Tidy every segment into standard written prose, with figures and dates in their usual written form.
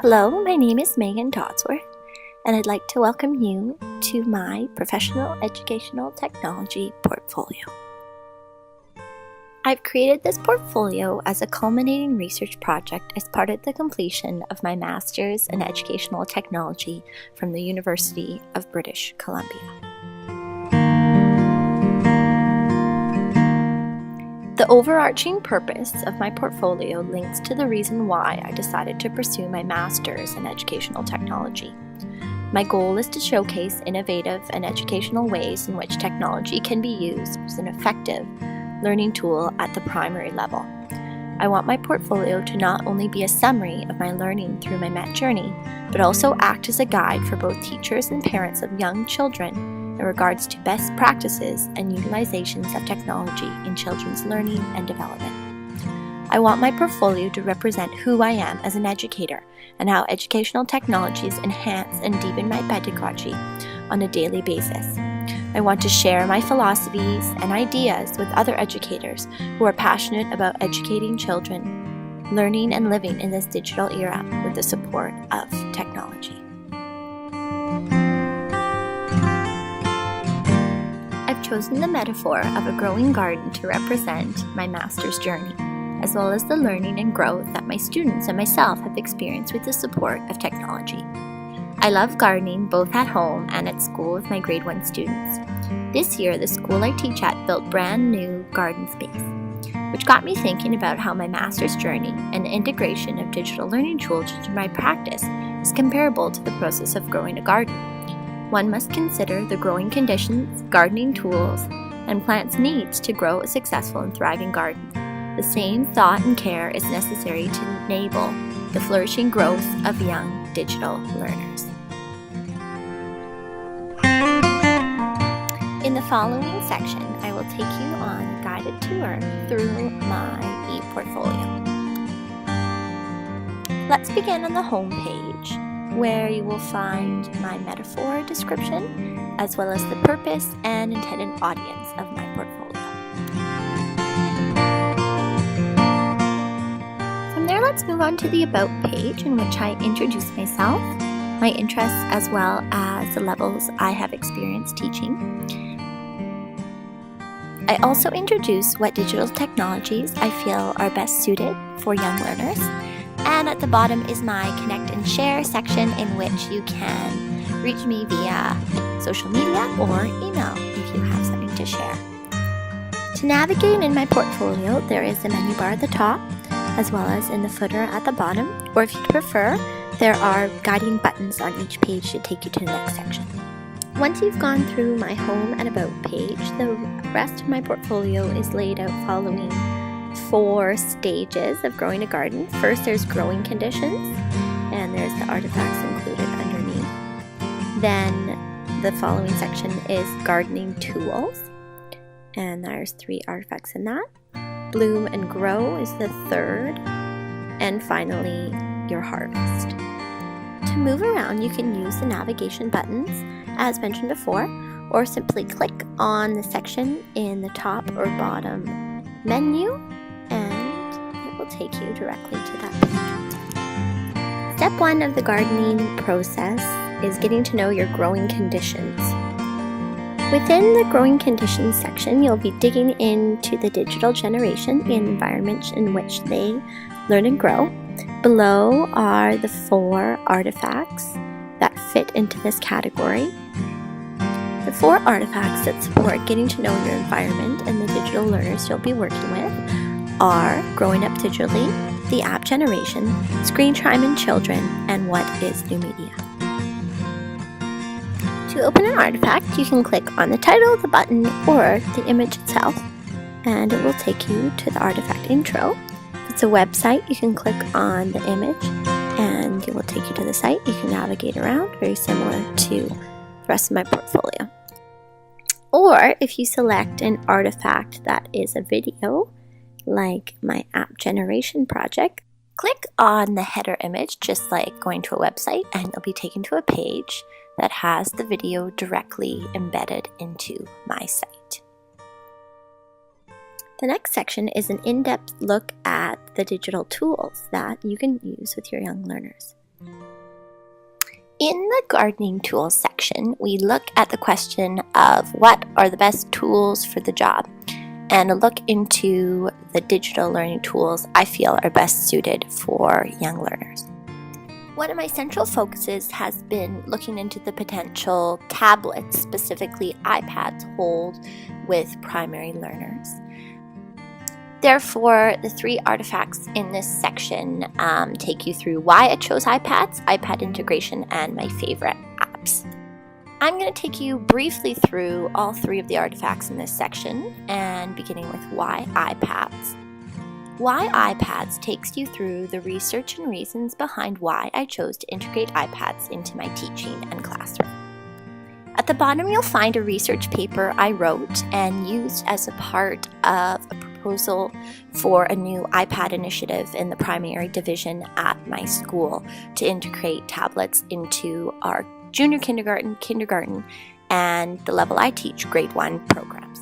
Hello, my name is Megan Dodsworth, and I'd like to welcome you to my Professional Educational Technology portfolio. I've created this portfolio as a culminating research project as part of the completion of my Master's in Educational Technology from the University of British Columbia. The overarching purpose of my portfolio links to the reason why I decided to pursue my Master's in Educational Technology. My goal is to showcase innovative and educational ways in which technology can be used as an effective learning tool at the primary level. I want my portfolio to not only be a summary of my learning through my MET journey, but also act as a guide for both teachers and parents of young children in regards to best practices and utilizations of technology in children's learning and development. I want my portfolio to represent who I am as an educator and how educational technologies enhance and deepen my pedagogy on a daily basis. I want to share my philosophies and ideas with other educators who are passionate about educating children, learning and living in this digital era with the support of technology. I've chosen the metaphor of a growing garden to represent my master's journey, as well as the learning and growth that my students and myself have experienced with the support of technology. I love gardening both at home and at school with my grade 1 students. This year, the school I teach at built brand new garden space, which got me thinking about how my master's journey and the integration of digital learning tools into my practice is comparable to the process of growing a garden. One must consider the growing conditions, gardening tools, and plants' needs to grow a successful and thriving garden. The same thought and care is necessary to enable the flourishing growth of young digital learners. In the following section, I will take you on a guided tour through my e-portfolio. Let's begin on the home page, where you will find my metaphor description, as well as the purpose and intended audience of my portfolio. From there, let's move on to the About page, in which I introduce myself, my interests, as well as the levels I have experienced teaching. I also introduce what digital technologies I feel are best suited for young learners. And at the bottom is my Connect and Share section, in which you can reach me via social media or email if you have something to share. To navigate in my portfolio, there is a menu bar at the top, as well as in the footer at the bottom, or if you prefer, there are guiding buttons on each page to take you to the next section. Once you've gone through my Home and About page, the rest of my portfolio is laid out following 4 stages of growing a garden. First, there's growing conditions, and there's the artifacts included underneath. Then the following section is gardening tools, and there's 3 artifacts in that. Bloom and grow is the third, and finally your harvest. To move around, you can use the navigation buttons as mentioned before, or simply click on the section in the top or bottom menu, and it will take you directly to that page. Step 1 of the gardening process is getting to know your growing conditions. Within the growing conditions section, you'll be digging into the digital generation, the environment in which they learn and grow. Below are the 4 artifacts that fit into this category. The 4 artifacts that support getting to know your environment and the digital learners you'll be working with are Growing Up Digitally, the App Generation, Screen Time in Children, and What is New Media. To open an artifact, you can click on the title, the button, or the image itself, and it will take you to the artifact intro. If it's a website, you can click on the image, and it will take you to the site. You can navigate around, very similar to the rest of my portfolio. Or if you select an artifact that is a video, like my app generation project, click on the header image, just like going to a website, and you'll be taken to a page that has the video directly embedded into my site. The next section is an in-depth look at the digital tools that you can use with your young learners. In the gardening tools section, we look at the question of what are the best tools for the job, and a look into the digital learning tools I feel are best suited for young learners. One of my central focuses has been looking into the potential tablets, specifically iPads, hold with primary learners. Therefore, the 3 artifacts in this section take you through why I chose iPads, iPad integration, and my favorite apps. I'm going to take you briefly through all 3 of the artifacts in this section, and beginning with why iPads. Why iPads takes you through the research and reasons behind why I chose to integrate iPads into my teaching and classroom. At the bottom, you'll find a research paper I wrote and used as a part of a proposal for a new iPad initiative in the primary division at my school to integrate tablets into our junior kindergarten, and the level I teach, grade 1 programs.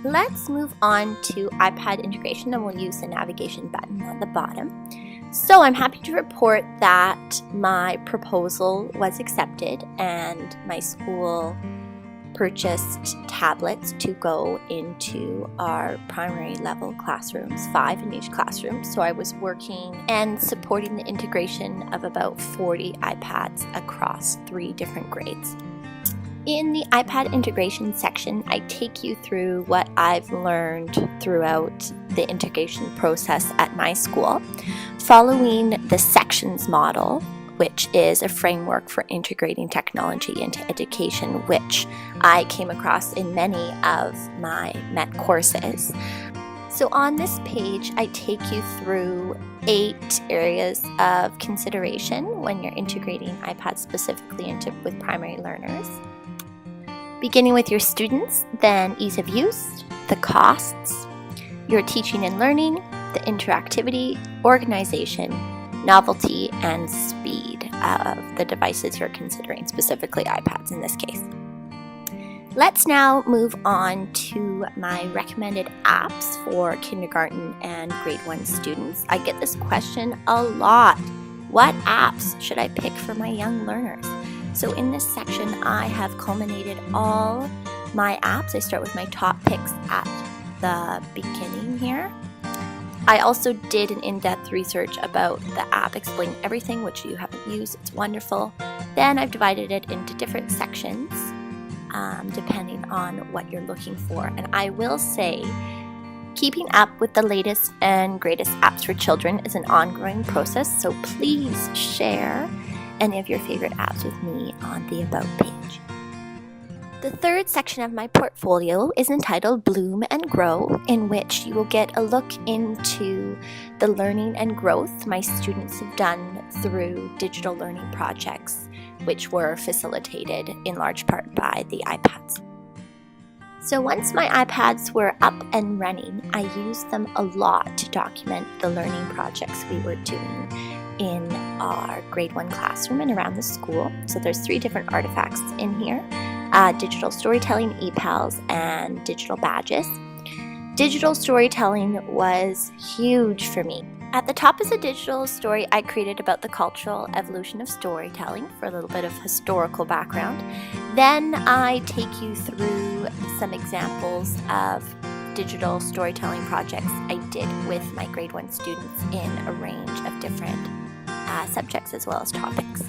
Let's move on to iPad integration, and we'll use the navigation button on the bottom. So I'm happy to report that my proposal was accepted and my school purchased tablets to go into our primary level classrooms, 5 in each classroom. So I was working and supporting the integration of about 40 iPads across 3 different grades. In the iPad integration section, I take you through what I've learned throughout the integration process at my school, following the sections model, which is a framework for integrating technology into education, which I came across in many of my MET courses. So on this page, I take you through 8 areas of consideration when you're integrating iPads specifically with primary learners. Beginning with your students, then ease of use, the costs, your teaching and learning, the interactivity, organization, novelty, and speed of the devices you're considering, specifically iPads in this case. Let's now move on to my recommended apps for kindergarten and grade 1 students. I get this question a lot. What apps should I pick for my young learners? So in this section, I have culminated all my apps. I start with my top picks at the beginning here. I also did an in-depth research about the app, explaining everything which you haven't used. It's wonderful. Then I've divided it into different sections, depending on what you're looking for. And I will say, keeping up with the latest and greatest apps for children is an ongoing process, so please share any of your favorite apps with me on the About page. The third section of my portfolio is entitled Bloom and Grow, in which you will get a look into the learning and growth my students have done through digital learning projects, which were facilitated in large part by the iPads. So once my iPads were up and running, I used them a lot to document the learning projects we were doing in our grade 1 classroom and around the school. So there's 3 different artifacts in here. Digital storytelling, ePals, and digital badges. Digital storytelling was huge for me. At the top is a digital story I created about the cultural evolution of storytelling for a little bit of historical background. Then I take you through some examples of digital storytelling projects I did with my grade 1 students in a range of different subjects as well as topics.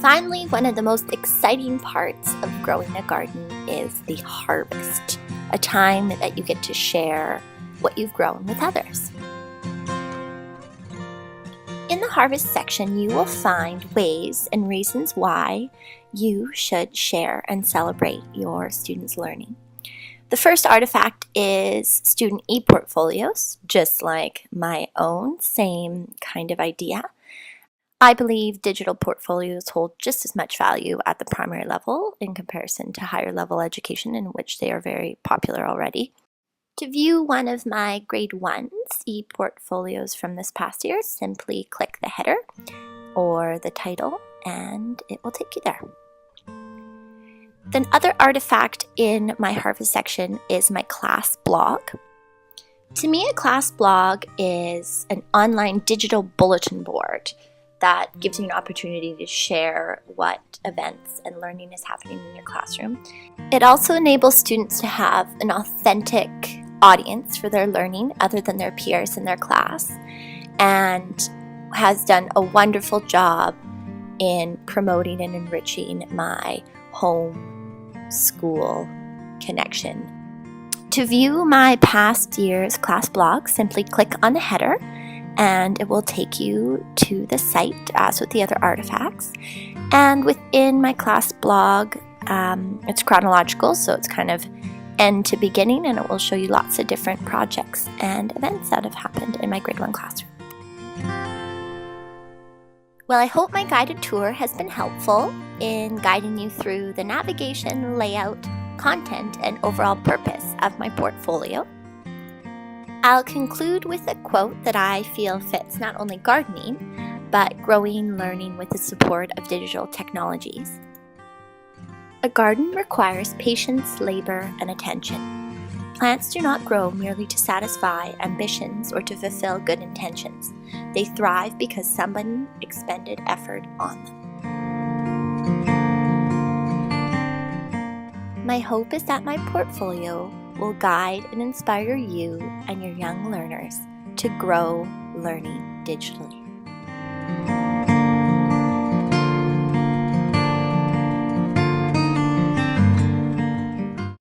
Finally, one of the most exciting parts of growing a garden is the harvest, a time that you get to share what you've grown with others. In the harvest section, you will find ways and reasons why you should share and celebrate your students' learning. The first artifact is student e-portfolios, just like my own, same kind of idea. I believe digital portfolios hold just as much value at the primary level in comparison to higher level education, in which they are very popular already. To view one of my grade 1's e-portfolios from this past year, simply click the header or the title and it will take you there. The other artifact in my harvest section is my class blog. To me, a class blog is an online digital bulletin board that gives you an opportunity to share what events and learning is happening in your classroom. It also enables students to have an authentic audience for their learning other than their peers in their class, and has done a wonderful job in promoting and enriching my home school connection. To view my past year's class blog, simply click on the header and it will take you to the site as with the other artifacts. And within my class blog, it's chronological, so it's kind of end to beginning, and it will show you lots of different projects and events that have happened in my grade 1 classroom. Well, I hope my guided tour has been helpful in guiding you through the navigation, layout, content, and overall purpose of my portfolio. I'll conclude with a quote that I feel fits not only gardening, but growing learning with the support of digital technologies. A garden requires patience, labor, and attention. Plants do not grow merely to satisfy ambitions or to fulfill good intentions. They thrive because someone expended effort on them. My hope is that my portfolio will guide and inspire you and your young learners to grow learning digitally.